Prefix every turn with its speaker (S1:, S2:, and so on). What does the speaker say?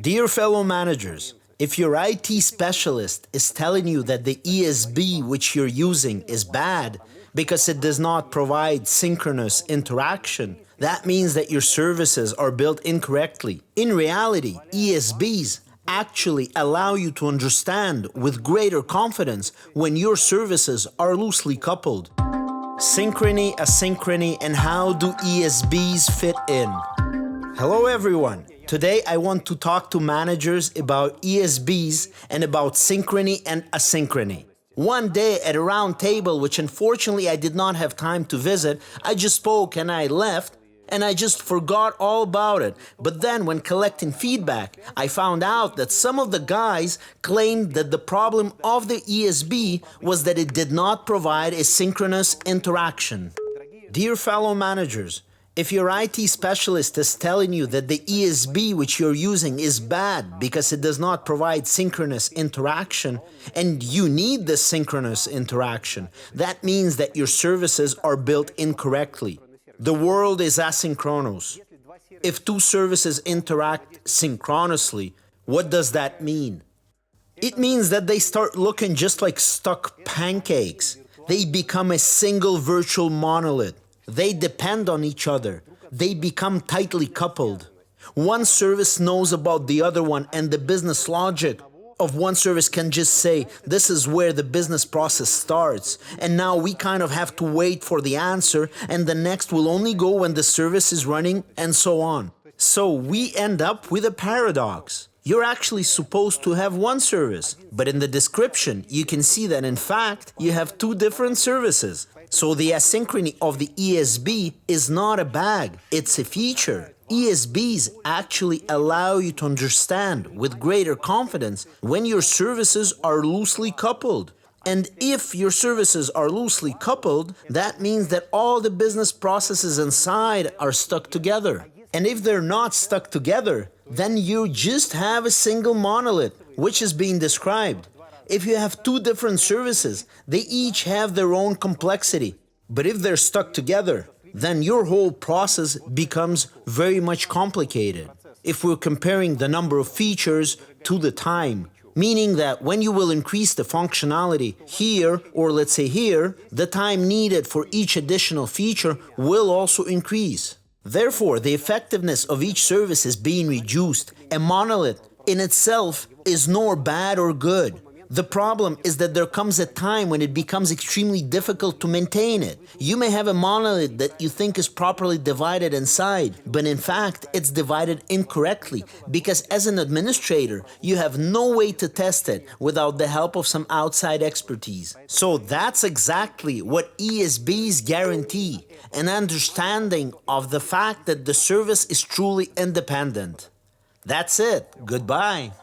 S1: Dear fellow managers, if your IT specialist is telling you that the ESB which you're using is bad because it does not provide synchronous interaction, that means that your services are built incorrectly. In reality, ESBs actually allow you to understand with greater confidence when your services are loosely coupled. Synchrony, asynchrony, and how do ESBs fit in? Hello everyone! Today I want to talk to managers about ESBs and about synchrony and asynchrony. One day at a round table, which unfortunately I did not have time to visit, I just spoke and I left, and I just forgot all about it. But then when collecting feedback, I found out that some of the guys claimed that the problem of the ESB was that it did not provide a synchronous interaction. Dear fellow managers, if your IT specialist is telling you that the ESB which you're using is bad because it does not provide synchronous interaction, and you need this synchronous interaction, that means that your services are built incorrectly. The world is asynchronous. If two services interact synchronously, what does that mean? It means that they start looking just like stuck pancakes. They become a single virtual monolith. They depend on each other. They become tightly coupled. One service knows about the other one, and the business logic of one service can just say, this is where the business process starts, and now we kind of have to wait for the answer, and the next will only go when the service is running, and so on. So we end up with a paradox. You're actually supposed to have one service, but in the description you can see that in fact you have two different services. So the asynchrony of the ESB is not a bug, it's a feature. ESBs actually allow you to understand with greater confidence when your services are loosely coupled. And if your services are loosely coupled, that means that all the business processes inside are stuck together. And if they're not stuck together, then you just have a single monolith, which is being described. If you have two different services, they each have their own complexity. But if they're stuck together, then your whole process becomes very much complicated. If we're comparing the number of features to the time, meaning that when you will increase the functionality here, or let's say here, the time needed for each additional feature will also increase. Therefore, the effectiveness of each service is being reduced. A monolith in itself is nor bad or good. The problem is that there comes a time when it becomes extremely difficult to maintain it. You may have a monolith that you think is properly divided inside, but in fact it's divided incorrectly because as an administrator you have no way to test it without the help of some outside expertise. So that's exactly what ESBs guarantee, an understanding of the fact that the service is truly independent. That's it. Goodbye.